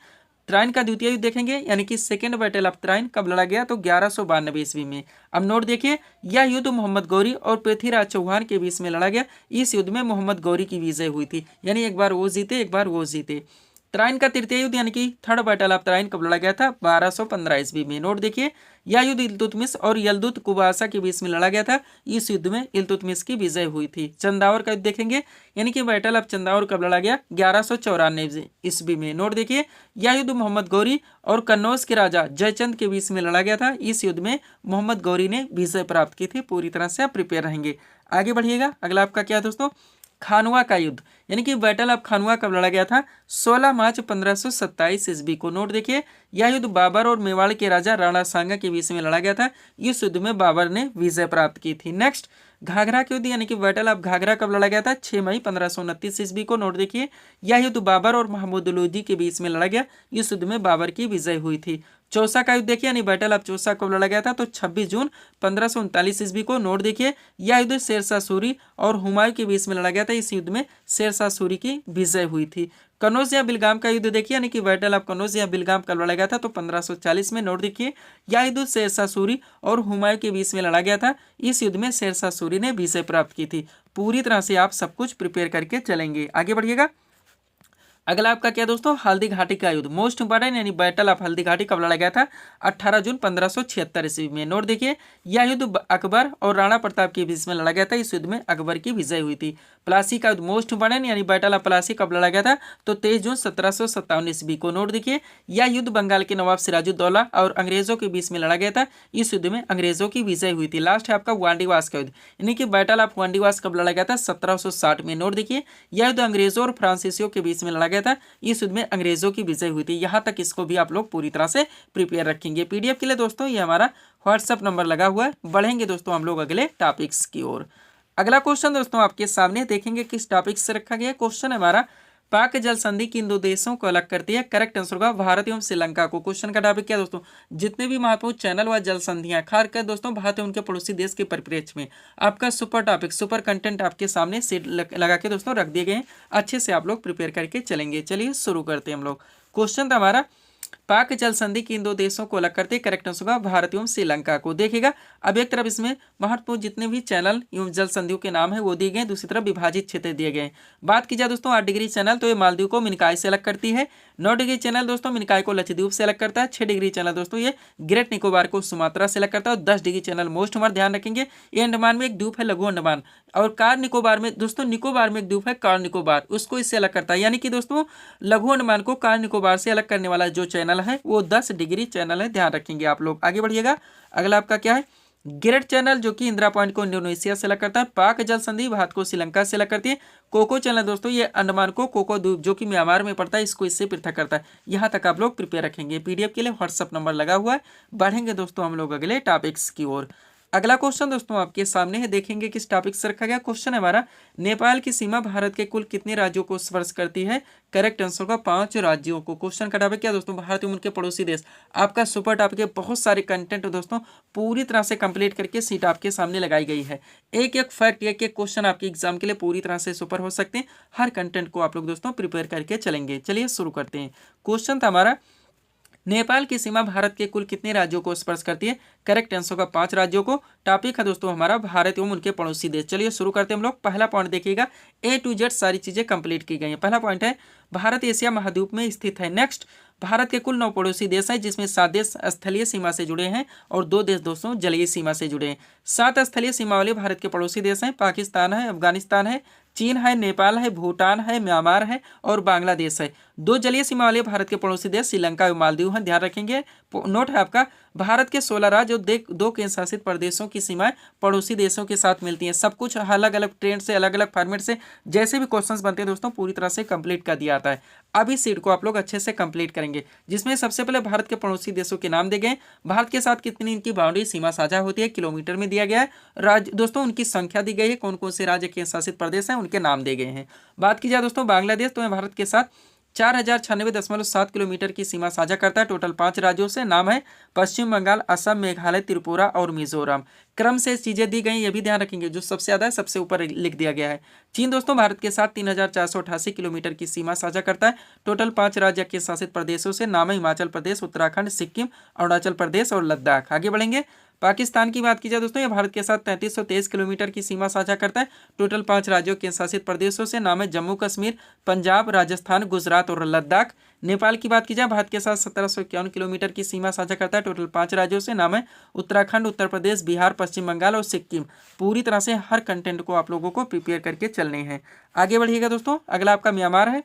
तराइन का द्वितीय युद्ध देखेंगे यानी कि सेकेंड बैटल ऑफ तराइन कब लड़ा गया? तो 1192 ईस्वी में। अब नोट देखिए, यह युद्ध मोहम्मद गौरी और पृथ्वीराज चौहान के बीच में लड़ा गया। इस युद्ध में मोहम्मद गौरी की विजय हुई थी। यानी एक बार वो जीते, एक बार वो जीते। तराइन का तृतीय युद्ध यानी कि थर्ड बैटल ऑफ तराइन कब लड़ा गया था? 1215 ईस्वी में। नोट देखिए, यह युद्ध इल्तुतमिश और यलदुत कुबासा के बीच में लड़ा गया था। इस युद्ध में इल्तुतमिश की विजय हुई थी। चंदावर का युद्ध देखेंगे यानी कि बैटल ऑफ चंदावर कब लड़ा गया? 1194 ईस्वी में। नोट देखिए, यह युद्ध मोहम्मद गौरी और कन्नौज के राजा जयचंद के बीच में लड़ा गया था। इस युद्ध में मोहम्मद गौरी ने विजय प्राप्त की थी। पूरी तरह से आप प्रिपेयर रहेंगे। आगे बढ़िएगा। अगला आपका क्या है दोस्तों? खानवा का युद्ध यानी कि बैटल ऑफ खानवा कब लड़ा गया था? 16 मार्च 1527 ईस्वी को। नोट देखिए, यह युद्ध बाबर और मेवाड़ के राजा राणा सांगा के बीच में लड़ा गया था। इस युद्ध में बाबर ने विजय प्राप्त की थी। नेक्स्ट, घाघरा के युद्ध यानी कि बैटल ऑफ घाघरा कब लड़ा गया था? 6 मई 1529 ईस्वी को। नोट देखिए, यह युद्ध बाबर और महमूद लोधी के बीच में लड़ा गया। इस युद्ध में बाबर की विजय हुई थी। चौसा का युद्ध देखिए यानी बैटल ऑफ चौसा कब लड़ा गया था? तो 26 जून 1539 ईस्वी को। नोट देखिए, यह युद्ध शेरशाह सूरी और हुमायूं के बीच में लड़ा गया था। इस युद्ध में शेरशाह सूरी की विजय हुई थी। कनौज या बिलगाम का युद्ध देखिए यानी कि बैटल ऑफ कनौज या बिलगाम कब लड़ा गया था? तो 1540 में। नोट देखिए, यह युद्ध शेरशाह सूरी और हुमायूं के बीच में लड़ा गया था। इस युद्ध में शेरशाह सूरी ने विजय प्राप्त की थी। पूरी तरह से आप सब कुछ प्रिपेयर करके चलेंगे। आगे बढ़िएगा। अगला आपका क्या दोस्तों? हल्दी घाटी का युद्ध मोस्ट इंपॉर्टेंट यानी बैटल ऑफ हल्दी घाटी कब लड़ा गया था? 18 जून 1576 ईस्वी में। नोट देखिए, यह युद्ध अकबर और राणा प्रताप के बीच में लड़ा गया था। इस युद्ध में अकबर की विजय हुई थी। प्लासी का युद्ध मोस्ट इंपॉर्टेंट यानी बैटल ऑफ प्लासी कब लड़ा गया था? तो 23 जून 1757 ईस्वी को। नोट देखिए, यह युद्ध बंगाल के नवाब सिराजुद्दौला और अंग्रेजों के बीच में लड़ा गया था। इस युद्ध में अंग्रेजों की विजय हुई थी। लास्ट है आपका वांडीवास का युद्ध यानी कि बैटल ऑफ वांडीवास कब लड़ा गया था? 1760 में। नोट देखिए, यह युद्ध अंग्रेजों और फ्रांसीसियों के बीच में लड़ा गया था। इस युद्ध में अंग्रेजों की विजय हुई थी। यहां तक इसको भी आप लोग पूरी तरह से प्रिपेयर रखेंगे। पीडीएफ के लिए दोस्तों ये हमारा व्हाट्सएप नंबर लगा हुआ है। बढ़ेंगे दोस्तों हम लोग अगले टॉपिक्स की ओर। अगला क्वेश्चन दोस्तों आपके सामने देखेंगे किस टॉपिक से रखा गया। क्वेश्चन है हमारा, पाक जल संधि किन दो देशों को अलग करती है? करेक्ट आंसर होगा भारत एवं श्रीलंका को। क्वेश्चन का टॉपिक क्या दोस्तों? जितने भी महत्वपूर्ण चैनल व जल संधियां खासकर दोस्तों भारत एवं उनके पड़ोसी देश के परिप्रेक्ष्य में आपका सुपर टॉपिक सुपर कंटेंट आपके सामने सेट लगा के दोस्तों रख दिए गए हैं। अच्छे से आप लोग प्रिपेयर करके चलेंगे। चलिए शुरू करते हैं हम लोग। क्वेश्चन था हमारा, पाक जल संधि किन दो देशों को अलग करते? करेक्ट आंसर होगा भारत एवं श्रीलंका को। देखिएगा, अब एक तरफ इसमें महत्वपूर्ण जितने भी चैनल एवं जल संधियों के नाम है वो दिए गए, दूसरी तरफ विभाजित क्षेत्र दिए गए। बात की जाए दोस्तों 8 डिग्री चैनल तो ये मालदीव को मिनकाई से अलग करती है। 9 डिग्री चैनल दोस्तों मिनकाई को लक्षद्वीप से अलग करता है। 6 डिग्री चैनल दोस्तों ये ग्रेट निकोबार को सुमात्रा से अलग करता है। और 10 डिग्री चैनल मोस्ट हमारा ध्यान रखेंगे, ये अंडमान में एक द्वीप है लघु अंडमान, और कार निकोबार में दोस्तों निकोबार में एक द्वीप है कार निकोबार, उसको इससे अलग करता है। यानी कि दोस्तों लघु अंडमान को कार निकोबार से अलग करने वाला जो चैनल है वो 10 डिग्री चैनल है। ध्यान रखेंगे आप लोग। आगे बढ़िएगा। अगला आपका क्या है? ग्रेट चैनल जो कि इंदिरा पॉइंट को इंडोनेशिया से अलग करता है। पाक जल संधि भारत को श्रीलंका से अलग करती है। कोको चैनल दोस्तों ये अंडमान को कोको द्वीप जो कि म्यांमार में पड़ता है इसको इससे पृथक करता है। यहाँ तक आप लोग प्रिपेयर रखेंगे। पीडीएफ के लिए व्हाट्सअप नंबर लगा हुआ है। बढ़ेंगे दोस्तों हम लोग अगले टॉपिक्स की ओर। अगला क्वेश्चन दोस्तों आपके सामने है, देखेंगे किस टॉपिक से रखा गया। क्वेश्चन है हमारा, नेपाल की सीमा भारत के कुल कितने राज्यों को स्पर्श करती है। करेक्ट आंसर होगा 5 राज्यों को। क्वेश्चन का टॉपिक क्या दोस्तों, भारत एवं उनके पड़ोसी देश। आपका सुपर टॉपिक है, बहुत सारे कंटेंट दोस्तों पूरी तरह से कंप्लीट करके सीट आपके सामने लगाई गई है। एक एक फैक्ट, एक एक क्वेश्चन आपके एग्जाम के लिए पूरी तरह से सुपर हो सकते हैं। हर कंटेंट को आप लोग दोस्तों प्रिपेयर करके चलेंगे। चलिए शुरू करते हैं। क्वेश्चन था हमारा, नेपाल की सीमा भारत के कुल कितने राज्यों को स्पर्श करती है। करेक्ट आंसर होगा 5 राज्यों को। टॉपिक है दोस्तों हमारा भारत एवं उनके पड़ोसी देश। चलिए शुरू करते हैं हम लोग। पहला पॉइंट देखिएगा, A to Z सारी चीजें कंप्लीट की गई हैं। पहला पॉइंट है, भारत एशिया महाद्वीप में स्थित है। नेक्स्ट, भारत के कुल 9 पड़ोसी देश हैं जिसमें 7 देश स्थलीय सीमा से जुड़े हैं और 2 देश दोस्तों जलीय सीमा से जुड़े हैं। 7 स्थलीय सीमा वाले भारत के पड़ोसी देश हैं, पाकिस्तान है, अफगानिस्तान है, चीन है, नेपाल है, भूटान है, म्यांमार है और बांग्लादेश है। 2 जलीय सीमा वाले भारत के पड़ोसी देश श्रीलंका और मालदीव हैं। ध्यान रखेंगे। नोट है आपका, भारत के 16 राज्य और 2 केंद्र शासित प्रदेशों की सीमाएं पड़ोसी देशों के साथ मिलती हैं। सब कुछ अलग अलग ट्रेंड से, अलग अलग फॉर्मेट से जैसे भी क्वेश्चंस बनते हैं दोस्तों पूरी तरह से कंप्लीट कर दिया जाता है। अब इस सीट को आप लोग अच्छे से कंप्लीट करेंगे, जिसमें सबसे पहले भारत के पड़ोसी देशों के नाम दिए गए। भारत के साथ कितनी इनकी बाउंड्री सीमा साझा होती है, किलोमीटर में दिया गया है। राज्य दोस्तों उनकी संख्या दी गई है, कौन कौन से राज्य केंद्र शासित प्रदेश हैं उनके नाम दिए गए हैं। बात की जाए दोस्तों बांग्लादेश, तो भारत के साथ 4096.7 किलोमीटर की सीमा साझा करता है। टोटल 5 राज्यों से। नाम है पश्चिम बंगाल, असम, मेघालय, त्रिपुरा और मिजोरम। क्रम से चीजें दी गई, ये भी ध्यान रखेंगे। जो सबसे ज्यादा है सबसे ऊपर लिख दिया गया है। चीन दोस्तों भारत के साथ 3488 किलोमीटर की सीमा साझा करता है। टोटल 5 राज्य के शासित प्रदेशों से। नाम है हिमाचल प्रदेश, उत्तराखंड, सिक्किम, अरुणाचल प्रदेश और लद्दाख। आगे बढ़ेंगे। पाकिस्तान की बात की जाए दोस्तों, ये भारत के साथ 3323 किलोमीटर की सीमा साझा करता है। टोटल 5 राज्यों के शासित प्रदेशों से। नाम है जम्मू कश्मीर, पंजाब, राजस्थान, गुजरात और लद्दाख। नेपाल की बात की जाए, भारत के साथ 1751 किलोमीटर की सीमा साझा करता है। टोटल 5 राज्यों से। नाम है उत्तराखंड, उत्तर प्रदेश, बिहार, पश्चिम बंगाल और सिक्किम। पूरी तरह से हर कंटेंट को आप लोगों को प्रिपेयर करके चलने हैं। आगे बढ़िएगा दोस्तों। अगला आपका म्यांमार है,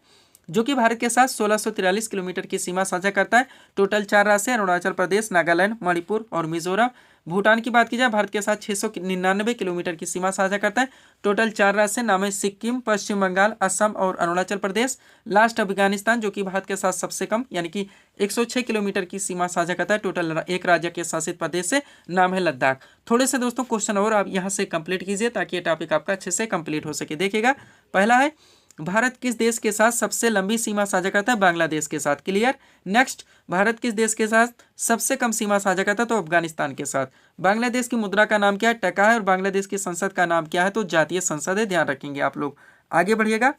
जो कि भारत के साथ 1643 किलोमीटर की सीमा साझा करता है। टोटल 4 राज्य हैं, अरुणाचल प्रदेश, नागालैंड, मणिपुर और मिजोरम। भूटान की बात की जाए, भारत के साथ 699 किलोमीटर की सीमा साझा करता है। टोटल 4 राज्य हैं। नाम है सिक्किम, पश्चिम बंगाल, असम और अरुणाचल प्रदेश। लास्ट अफगानिस्तान, जो कि भारत के साथ सबसे कम यानी कि 106 किलोमीटर की सीमा साझा करता है। टोटल 1 राज्य के शासित प्रदेश से। नाम है लद्दाख। थोड़े से दोस्तों क्वेश्चन और आप यहाँ से कंप्लीट कीजिए ताकि ये टॉपिक आपका अच्छे से कंप्लीट हो सके। देखिएगा, पहला है, भारत किस देश के साथ सबसे लंबी सीमा साझा करता है। बांग्लादेश के साथ। क्लियर। नेक्स्ट, भारत किस देश के साथ सबसे कम सीमा साझा करता है, तो अफगानिस्तान के साथ। बांग्लादेश की मुद्रा का नाम क्या है, टका है। और बांग्लादेश की संसद का नाम क्या है, तो जातीय संसद है। ध्यान रखेंगे आप लोग। आगे बढ़िएगा।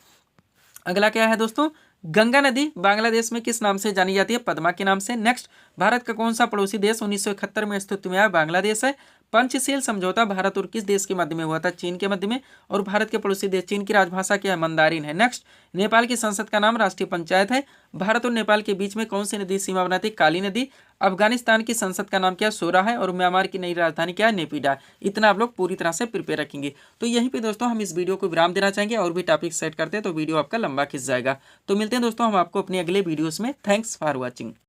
अगला क्या है दोस्तों, गंगा नदी बांग्लादेश में किस नाम से जानी जाती है, पद्मा के नाम से। नेक्स्ट, भारत का कौन सा पड़ोसी देश 1971 में अस्तित्व में आया, बांग्लादेश है। पंचशील समझौता भारत और किस देश के मध्य में हुआ था, चीन के मध्य में। और भारत के पड़ोसी देश चीन की राजभाषा क्या है, मंदारिन है। नेक्स्ट, नेपाल की संसद का नाम राष्ट्रीय पंचायत है। भारत और नेपाल के बीच में कौन सी नदी सीमा बनाती है, काली नदी। अफगानिस्तान की संसद का नाम क्या है, सोरा है। और म्यांमार की नई राजधानी क्या है, नेपिडा। इतना आप लोग पूरी तरह से प्रिपेयर रखेंगे। तो यहीं पे दोस्तों हम इस वीडियो को विराम देना चाहेंगे। और भी टॉपिक सेट करते हैं तो वीडियो आपका लंबा खिंच जाएगा। तो मिलते हैं दोस्तों हम आपको अपने अगले वीडियोस में। Thanks for watching.